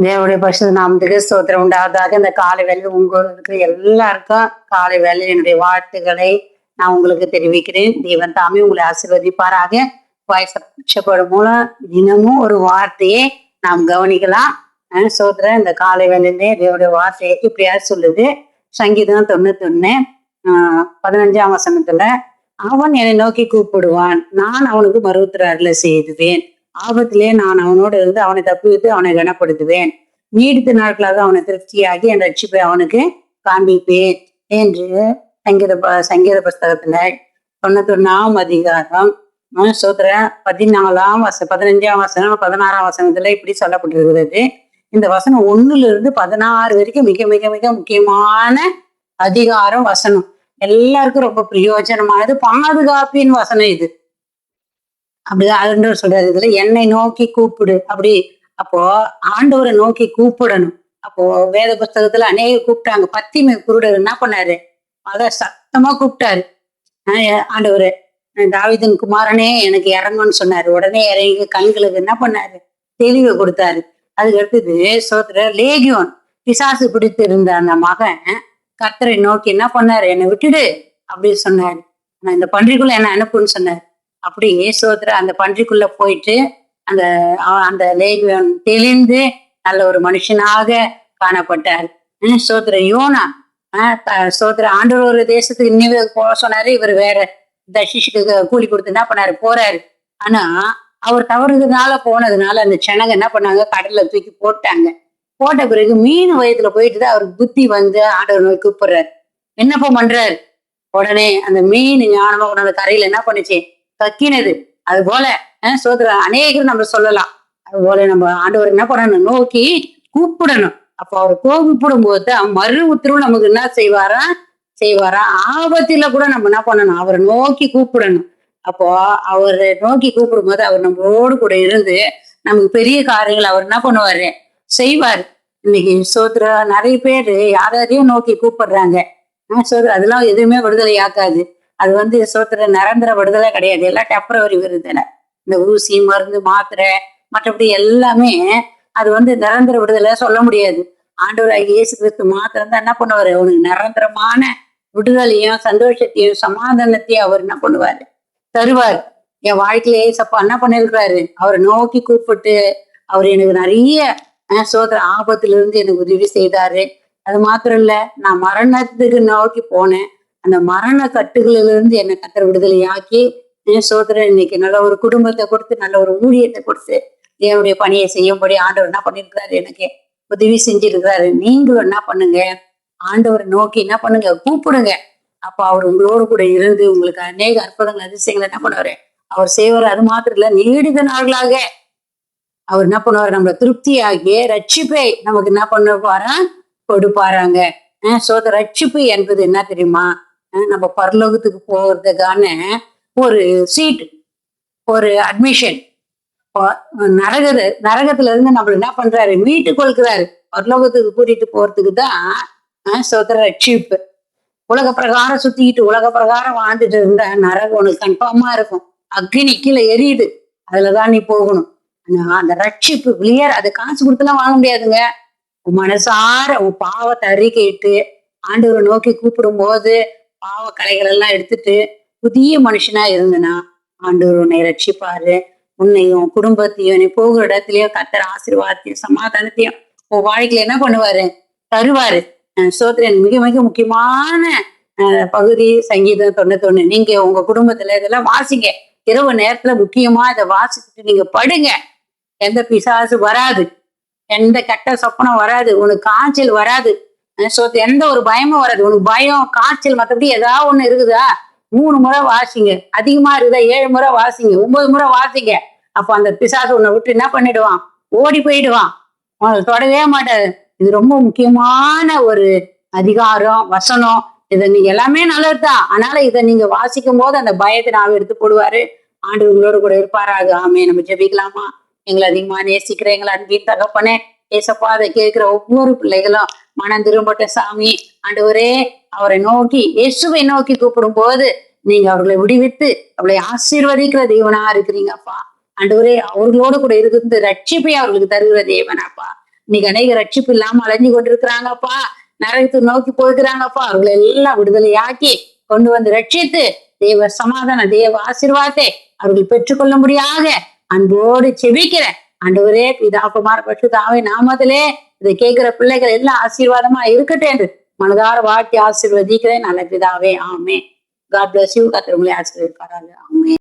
தேவனுடைய பரிசுத்த நாமத்துக்கு ஸ்தோத்திரம் உண்டாவதாக. இந்த காலை வேலை உங்களுக்கு எல்லாருக்கும் காலை வேலை என்னுடைய வாழ்த்துக்களை நான் உங்களுக்கு தெரிவிக்கிறேன். தேவன் தாமே உங்களை ஆசீர்வதிப்பாராக. வாய்ப்படும் மூலம் தினமும் ஒரு வார்த்தையை நாம் கவனிக்கலாம். சோத்திரம் இந்த காலை வேலையிலே தேவனுடைய வார்த்தையை இப்படியா சொல்லுது. சங்கீதம் 91 15ஆம் வசனத்துல, அவன் என்னை நோக்கி கூப்பிடுவான், நான் அவனுக்கு மறுத்திர அருளை செய்துவேன். ஆபத்திலே நான் அவனோடு இருந்து அவனை தப்புவித்து அவனை கனப்படுத்துவேன். நீடித்த நாட்களாக அவனை திருப்தியாகி என் ரட்சிப்பை அவனுக்கு காண்பிப்பேன் என்று சங்கீத புஸ்தகத்துல 91ஆம் அதிகாரம் சோத்திர 14ஆம் 15ஆம் வசனம் 16ஆம் வசனத்துல இப்படி சொல்லப்பட்டிருக்கிறது. இந்த வசனம் 1-16 வரைக்கும் மிக மிக மிக முக்கியமான அதிகாரம் வசனம். எல்லாருக்கும் ரொம்ப பிரயோஜனமானது. பாதுகாப்பின் வசனம் இது. அப்படிதான் ஆண்டவர் சொல்றாரு இதுல, என்னை நோக்கி கூப்பிடு அப்படி. அப்போ ஆண்டவரை நோக்கி கூப்பிடணும். அப்போ வேத புஸ்தகத்துல அநேக கூப்பிட்டாங்க. பத்திமை குருடர் என்ன பண்ணாரு? அத சத்தமா கூப்பிட்டாரு. ஆண்டவரு தாவீதின் குமாரனே எனக்கு இறங்குன்னு சொன்னாரு. உடனே இறங்கி கண்களுக்கு என்ன பண்ணாரு? தெளிவை கொடுத்தாரு. அதுக்கு அடுத்தது சோத்திர லேகியோன் பிசாசு பிடித்து இருந்த அந்த மகன் கர்த்தரை நோக்கி என்ன பண்ணாரு? என்னை விட்டுடு அப்படின்னு சொன்னாரு. நான் இந்த பன்றிக்குள்ள என்ன அனுப்புன்னு சொன்னாரு. அப்படி சோத்திர அந்த பன்றிக்குள்ள போயிட்டு அந்த அந்த லேகியோன் தெளிந்து நல்ல ஒரு மனுஷனாக காணப்பட்டார். சோத்திர யோனா சோத்திர ஆண்டவர் ஒரு தேசத்துக்கு இன்னும் போக சொன்னாரு. இவர் வேற தர்ஷிஷுக்கு கூலி கொடுத்து என்ன பண்ணாரு? போறாரு. ஆனா அவர் தவறுனால போனதுனால அந்த ஜனங்க என்ன பண்ணாங்க? கடல்ல தூக்கி போட்டாங்க. போட்ட பிறகு மீன் வயதுல போயிட்டு அவருக்கு புத்தி வந்து ஆண்டவர் நோக்கி கூப்பிடுறாரு. என்னப்பா பண்றாரு? உடனே அந்த மீன் ஞானமா கொண்டாந்து கரையில என்ன பண்ணுச்சு? கக்கினது. அது போல சோதர அநேகர் நம்ம சொல்லலாம். அது போல நம்ம ஆண்டவர் என்ன பண்ணணும்? நோக்கி கூப்பிடணும். அப்போ அவர் கூப்பிடும் போது மறு உத்தரவு நமக்கு என்ன செய்வாரா? ஆபத்தில கூட நம்ம என்ன பண்ணணும்? அவரை நோக்கி கூப்பிடணும். அப்போ அவரை நோக்கி கூப்பிடும் போது அவர் நம்மளோடு கூட இருந்து நமக்கு பெரிய காரியங்கள் அவர் என்ன பண்ணுவாரு? செய்வார். இன்னைக்கு சோதர நிறைய பேர் யாரையும் நோக்கி கூப்பிடுறாங்க. சோதர அதெல்லாம் எதுவுமே விடுதலை ஆக்காது. அது சோத்திர நிரந்தர விடுதலை கிடையாது. எல்லாம் டெம்பரவரி விடுதலை. இந்த ஊசி, மருந்து, மாத்திரை, மற்றபடி எல்லாமே அது நிரந்தர விடுதலை சொல்ல முடியாது. ஆண்டவர் இயேசு கிறிஸ்து மாத்திரம் தான் என்ன பண்ணுவாரு? அவனுக்கு நிரந்தரமான விடுதலையும் சந்தோஷத்தையும் சமாதானத்தையும் அவர் என்ன பண்ணுவாரு? தருவார். என் வாழ்க்கையில ஏசப்பா என்ன பண்ணிருக்கிறாரு? அவரை நோக்கி கூப்பிட்டு அவர் எனக்கு நிறைய சோதர ஆபத்துல இருந்து எனக்கு உதவி செய்தாரு. அது மாத்திரம் இல்ல, நான் மரணத்துக்கு நோக்கி போனேன். அந்த மரண கட்டுகளில இருந்து என்னை கத்தர் விடுதலையாக்கி சோதரன் இன்னைக்கு நல்ல ஒரு குடும்பத்தை கொடுத்து நல்ல ஒரு ஊழியத்தை கொடுத்து தேவனுடைய பணியை செய்யும்படி ஆண்டவர் என்ன பண்ணிருக்கிறாரு? எனக்கு உதவி செஞ்சிருக்கிறாரு. நீங்களும் என்ன பண்ணுங்க? ஆண்டவரை நோக்கி என்ன பண்ணுங்க? கூப்பிடுங்க. அப்ப அவர் உங்களோடு கூட இருந்து உங்களுக்கு அநேக அற்புதங்கள் அதிசயங்கள் என்ன பண்ணுவாரு? அவர் செய்வார். அது மாத்திரம் இல்ல, நீடித்த நாள்களாக அவர் என்ன பண்ணுவாரு? நம்மளை திருப்தியாகிய ரட்சிப்பை நமக்கு என்ன பண்ணுவாரா? கொடுப்பாராங்க. சோதர ரட்சிப்பு என்பது என்ன தெரியுமா? நம்ம பரலோகத்துக்கு போறதுக்கான ஒரு சீட், ஒரு அட்மிஷன். நரகத்துல இருந்து நம்மள என்ன பண்றாரு? மீட்டு கொள்கிறாரு. பரலோகத்துக்கு கூட்டிட்டு போறதுக்கு தான் சோதர ரட்சிப்பு. உலக பிரகாரம் சுத்திக்கிட்டு உலக பிரகாரம் வாழ்ந்துட்டு இருந்தா நரகம் உனக்கு கன்ஃபார்மா இருக்கும். அக்னி கீழே எரியுது, அதுலதான் நீ போகணும். அந்த ரட்சிப்பு கிளியர். அது காசு கொடுத்துலாம் வாங்க முடியாதுங்க. உன் மனசார உன் பாவத்தை அறிக்கையிட்டு ஆண்டவரை நோக்கி கூப்பிடும் போது பாவ கலைகள் எல்லாம் எடுத்துட்டு புதிய மனுஷனா இருந்தனா ஆண்டவர் உன்னை ரட்சிப்பாரு. உன்னையும் குடும்பத்தையும் நீ போகிற இடத்துலயும் கத்தர் ஆசீர்வாதத்தையும் சமாதானத்தையும் உன் வாழ்க்கையில என்ன பண்ணுவாரு? தருவாரு. சோத்திரன் மிக மிக முக்கியமான பகுதி சங்கீதம் 91. நீங்க உங்க குடும்பத்துல இதெல்லாம் வாசிங்க. இரவு நேரத்துல முக்கியமா இதை வாசிச்சுட்டு நீங்க படுங்க. எந்த பிசாசு வராது, எந்த கெட்ட சொப்பனம் வராது, உனக்கு காய்ச்சல் வராது, எந்த ஒரு பயமும் வராது. உனக்கு பயம், காய்ச்சல், மற்றபடி ஏதாவது ஒண்ணு இருக்குதா? 3 முறை வாசிங்க. அதிகமா இருக்குதா? 7 முறை வாசிங்க, 9 முறை வாசிங்க. அப்ப அந்த பிசாசு உன்னை விட்டு என்ன பண்ணிடுவான்? ஓடி போயிடுவான். உனக்கு தொடவே மாட்டாது. இது ரொம்ப முக்கியமான ஒரு அதிகாரம், வசனம். இதை நீங்க எல்லாமே நல்லதுதான். அதனால இதை நீங்க வாசிக்கும் போது அந்த பயத்தை நான் எடுத்து போடுவாரு. ஆண்டு உங்களோட கூட இருப்பாராக. ஆமே. நம்ம ஜெபிக்கலாமா? எங்களை அதிகமா நேசிக்கிற எங்களை அன்பின் தகப்பனே, ஏசப்பா, அதை கேட்கிற ஒவ்வொரு பிள்ளைகளும் மனம் திரும்பட்ட சாமி. ஆண்டவரே, அவரை நோக்கி இயேசுவை நோக்கி கூப்பிடும் போது நீங்க அவர்களை விடுவித்து அவளை ஆசீர்வதிக்கிற தேவனா இருக்கிறீங்கப்பா. ஆண்டவரே, அவர்களோடு கூட இருந்து ரட்சிப்பை அவர்களுக்கு தருகிற தேவனாப்பா. இன்னைக்கு அநேக ரட்சிப்பு இல்லாம அலைஞ்சு கொண்டிருக்கிறாங்கப்பா, நரகத்தை நோக்கி போகிறாங்கப்பா. அவர்களை எல்லாம் விடுதலையாக்கி கொண்டு வந்து ரட்சித்து தேவ சமாதான தேவ ஆசீர்வாதத்தை அவர்கள் பெற்றுக்கொள்ள முடியாக அன்போடு செபிக்கிறேன். ஆண்டவரே, பிதா குமார பரிசுத்தாவே நாமத்திலே இதை கேட்கிற பிள்ளைகள் எல்லாம் ஆசீர்வாதமா இருக்கட்டும் என்று மனதார வாழ்த்தி ஆசீர்வதிக்கிறேன். நல்ல பிதாவே, ஆமே. God bless you. கர்த்தர் உங்களை ஆசீர்வதிப்பாராக. ஆமே.